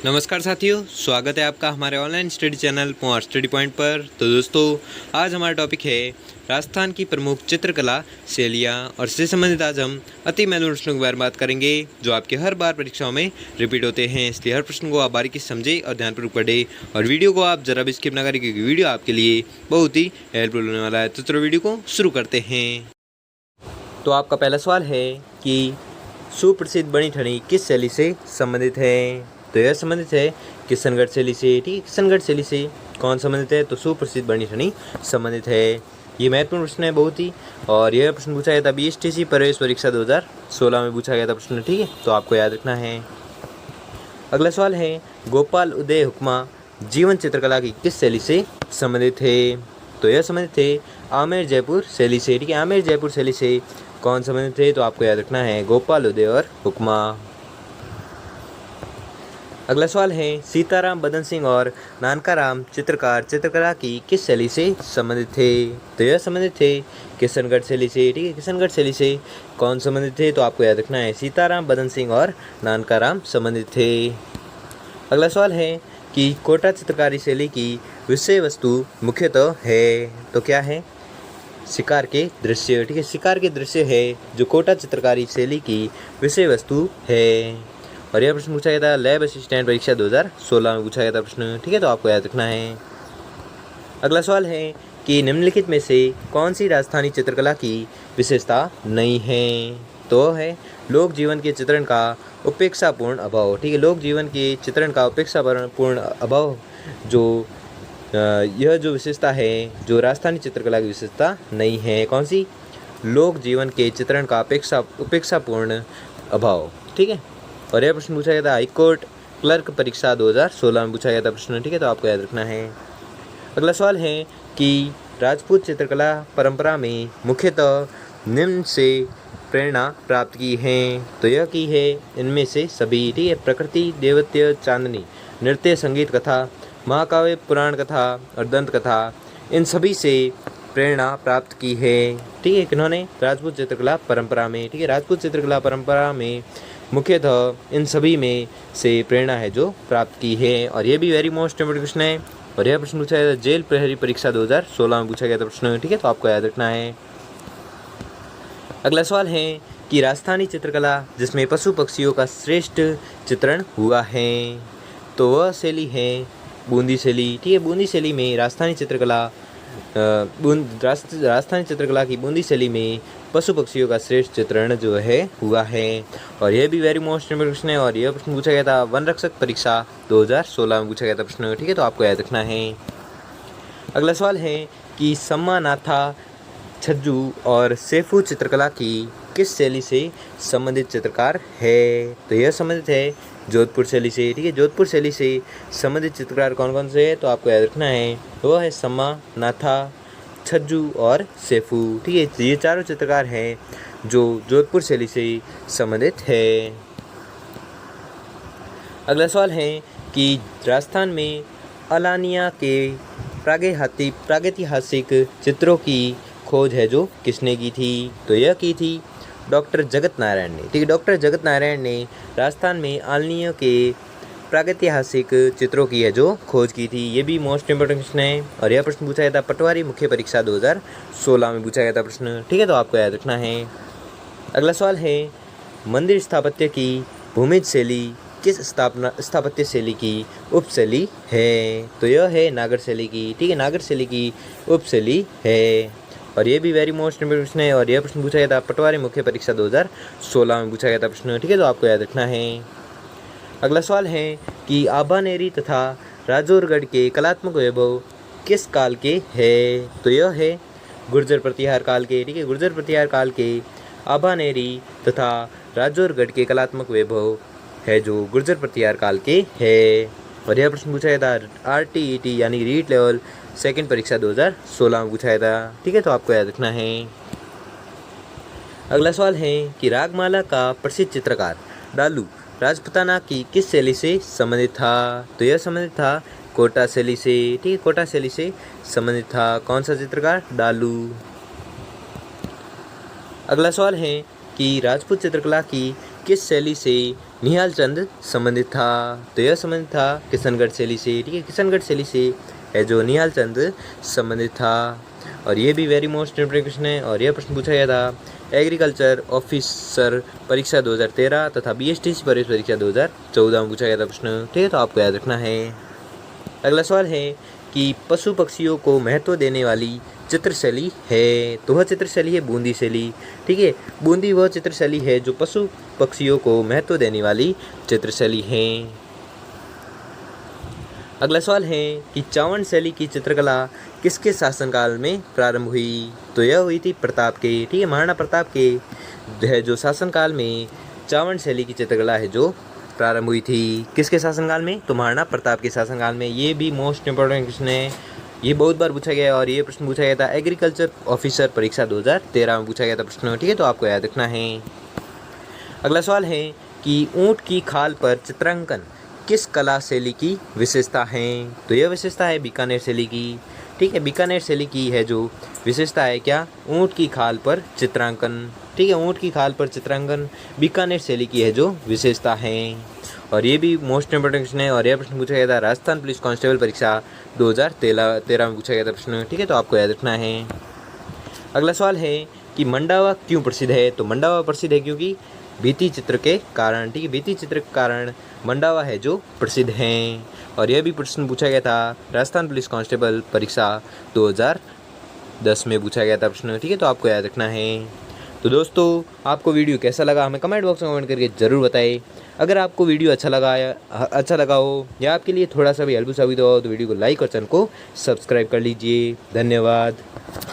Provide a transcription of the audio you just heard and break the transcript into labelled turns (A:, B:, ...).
A: नमस्कार साथियों, स्वागत है आपका हमारे ऑनलाइन स्टडी चैनल पुआर स्टडी पॉइंट पर। तो दोस्तों, आज हमारा टॉपिक है राजस्थान की प्रमुख चित्रकला शैलियाँ और इससे संबंधित आज हम अति महत्वपूर्ण प्रश्नों के बारे में बात करेंगे जो आपके हर बार परीक्षाओं में रिपीट होते हैं। इसलिए हर प्रश्न को आप बारीकी से समझें और ध्यानपूर्वक पढ़ें और वीडियो को आप जरा भी स्किप ना करें क्योंकि वीडियो आपके लिए बहुत ही हेल्पफुल होने वाला है। तो चलो वीडियो को शुरू करते हैं। तो आपका पहला सवाल है कि सुप्रसिद्ध बनी ठनी किस शैली से संबंधित है? तो यह संबंधित है किशनगढ़ शैली से। ठीक है, किशनगढ़ शैली से कौन संबंधित है? तो सुप्रसिद्ध बनी ठनी संबंधित है। ये महत्वपूर्ण प्रश्न है बहुत ही, और यह प्रश्न पूछा गया था बीएसटीसी प्रवेश परीक्षा 2016 में पूछा गया था प्रश्न। ठीक है, तो आपको याद रखना है। अगला सवाल है गोपाल उदय हुक्मा जीवन चित्रकला की किस शैली से संबंधित है? तो यह संबंधित है आमेर जयपुर शैली से। ठीक है, आमेर जयपुर शैली से कौन संबंधित है? तो आपको याद रखना है गोपाल उदय और हुक्मा। अगला सवाल है सीताराम बदन सिंह और नानकाराम चित्रकार चित्रकला की किस शैली से संबंधित थे? तो यह संबंधित थे किशनगढ़ शैली से। ठीक है, किशनगढ़ शैली से कौन संबंधित थे? तो आपको याद रखना है सीताराम बदन सिंह और नानकाराम संबंधित थे। अगला सवाल है कि कोटा चित्रकारी शैली की विषय वस्तु मुख्यतः है। तो क्या है? शिकार के दृश्य। ठीक है, शिकार के दृश्य है जो कोटा चित्रकारी शैली की विषय वस्तु है। और यह प्रश्न पूछा गया था लैब असिस्टेंट परीक्षा 2016 में पूछा गया था प्रश्न। ठीक है, तो आपको याद रखना है। अगला सवाल है कि निम्नलिखित में से कौन सी राजस्थानी चित्रकला की विशेषता नहीं है? तो है लोक जीवन के चित्रण का उपेक्षापूर्ण अभाव। ठीक है, लोक जीवन के चित्रण का उपेक्षापूर्ण अभाव यह जो विशेषता है जो राजस्थानी चित्रकला की विशेषता नहीं है। कौन सी? लोक जीवन के चित्रण का उपेक्षापूर्ण अभाव। ठीक है, और यह प्रश्न पूछा गया था हाईकोर्ट क्लर्क परीक्षा 2016 में पूछा गया था प्रश्न। ठीक है, तो आपको याद रखना है। अगला सवाल है कि राजपूत चित्रकला परंपरा में मुख्यतः निम्न से प्रेरणा प्राप्त की है। तो यह की है इनमें से सभी। ठीक है, प्रकृति, देवत्य, चांदनी, नृत्य, संगीत, कथा, महाकाव्य, पुराण कथा और दंत कथा, इन सभी से प्रेरणा प्राप्त की है। ठीक है, किन्होंने? राजपूत चित्रकला परंपरा में। ठीक है, राजपूत चित्रकला परंपरा में मुख्यतः इन सभी में से प्रेरणा है जो प्राप्त की है। और ये भी वेरी मोस्ट इम्पोर्टेंट क्वेश्चन है, और यह प्रश्न पूछा गया था जेल प्रहरी परीक्षा 2016 में पूछा गया था प्रश्न। ठीक है, तो आपको याद रखना है। अगला सवाल है कि राजस्थानी चित्रकला जिसमें पशु पक्षियों का श्रेष्ठ चित्रण हुआ है। तो वह शैली है बूंदी शैली। ठीक है, बूंदी शैली में राजस्थानी चित्रकला राजस्थानी चित्रकला की बूंदी शैली में पशु पक्षियों का श्रेष्ठ चित्रण जो है हुआ है। और यह भी वेरी मोस्ट इम्पोर्टेंट प्रश्न है, और यह प्रश्न पूछा गया था वन रक्षक परीक्षा 2016 में पूछा गया था प्रश्न। ठीक है, तो आपको याद रखना है। अगला सवाल है कि सम्मानाथा, छज्जू और सेफू चित्रकला की किस शैली से संबंधित चित्रकार है? तो यह संबंधित है जोधपुर शैली से। ठीक है, जोधपुर शैली से संबंधित चित्रकार कौन कौन से है? तो आपको याद रखना है वह है सम्मानाथा, छज्जू और सेफू। ठीक है, ये चारों चित्रकार हैं जो जोधपुर शैली से संबंधित है। अगला सवाल है कि राजस्थान में अलानिया के प्रागैतिहासिक चित्रों की खोज है जो किसने की थी? तो यह की थी डॉक्टर जगत नारायण ने। ठीक है, डॉक्टर जगत नारायण ने राजस्थान में आलनियों के प्रागैतिहासिक चित्रों की है जो खोज की थी। ये भी मोस्ट इंपोर्टेंट प्रश्न है, और यह प्रश्न पूछा गया था पटवारी मुख्य परीक्षा 2016 में पूछा गया था प्रश्न। ठीक है, तो आपको याद रखना है। अगला सवाल है मंदिर स्थापत्य की भूमिज शैली किस स्थापत्य शैली की उपशैली है? तो यह है नागर शैली की। ठीक है, नागर शैली की उपशैली है, और ये भी वेरी मोस्ट इंपोर्टेंट प्रश्न है, और यह प्रश्न पूछा गया था पटवारी मुख्य परीक्षा 2016 में पूछा गया था प्रश्न। ठीक है, तो आपको याद रखना है। अगला सवाल है कि आभानेरी तथा राजौरगढ़ के कलात्मक वैभव किस काल के है? तो यह है गुर्जर प्रतिहार काल के। ठीक है, गुर्जर प्रतिहार काल के आभानेरी तथा राजौरगढ़ के कलात्मक वैभव है जो गुर्जर प्रतिहार काल के है। और यह प्रश्न पूछा गया था RTET यानी रीट लेवल सेकंड परीक्षा 2016 में पूछा गया था। ठीक है, तो आपको याद रखना है। अगला सवाल है कि रागमाला का प्रसिद्ध चित्रकार डालू राजपुताना की किस शैली से संबंधित था? तो यह संबंधित था कोटा शैली से। ठीक है, कोटा शैली से संबंधित था। कौन सा चित्रकार? डालू। अगला सवाल है कि राजपूत चित्रकला की किस शैली से निहाल चंद संबंधित था? तो यह संबंधित था किशनगढ़ शैली से। ठीक है, किशनगढ़ शैली से है जो निहाल चंद संबंधित था। और ये भी वेरी मोस्ट इंपॉर्टेंट क्वेश्चन है और यह प्रश्न पूछा गया था एग्रीकल्चर ऑफिसर परीक्षा 2013 तथा BSTC प्रवेश परीक्षा 2014 में पूछा गया था प्रश्न। ठीक है, तो आपको याद रखना है। अगला सवाल है कि पशु पक्षियों को महत्व देने वाली चित्रशैली है, तो वह चित्रशैली है बूंदी शैली। ठीक है, बूंदी वह चित्रशैली है जो पशु पक्षियों को महत्व देने वाली चित्रशैली है। अगला सवाल है कि चावंड शैली की चित्रकला किसके शासनकाल में प्रारंभ हुई? तो यह हुई थी प्रताप के। ठीक है, महाराणा प्रताप के है जो शासनकाल में चावंड शैली की चित्रकला है जो प्रारंभ हुई थी। किसके शासनकाल में? तो महाराणा प्रताप के शासनकाल में। ये भी मोस्ट इंपॉर्टेंट क्वेश्चन है, ये बहुत बार पूछा गया है और ये प्रश्न पूछा गया था एग्रीकल्चर ऑफिसर परीक्षा 2013 में पूछा गया था प्रश्न। ठीक है, तो आपको याद रखना है। अगला सवाल है कि ऊँट की खाल पर चित्रांकन किस कला शैली की विशेषता है? तो यह विशेषता है बीकानेर शैली की। ठीक है, बीकानेर शैली की है जो विशेषता है क्या? ऊँट की खाल पर चित्रांकन। ठीक है, ऊँट की खाल पर चित्रांकन बीकानेर शैली की है जो विशेषता है। और ये भी मोस्ट इंपोर्टेंट क्वेश्चन है और यह प्रश्न पूछा गया था राजस्थान पुलिस कांस्टेबल परीक्षा 2013 में पूछा गया था प्रश्न। ठीक है, तो आपको याद रखना है। अगला सवाल है कि मंडावा क्यों प्रसिद्ध है? तो मंडावा प्रसिद्ध है क्योंकि भित्ति चित्र के कारण। ठीक है, भित्ति चित्र के कारण मंडावा है जो प्रसिद्ध हैं। और यह भी प्रश्न पूछा गया था राजस्थान पुलिस कांस्टेबल परीक्षा 2010 में पूछा गया था प्रश्न। ठीक है, तो आपको याद रखना है। तो दोस्तों, आपको वीडियो कैसा लगा हमें कमेंट बॉक्स में कमेंट करके ज़रूर बताएं। अगर आपको वीडियो अच्छा लगा हो या आपके लिए थोड़ा सा भी हेल्पफुल साबित हो तो वीडियो को लाइक और चैनल को सब्सक्राइब कर लीजिए। धन्यवाद।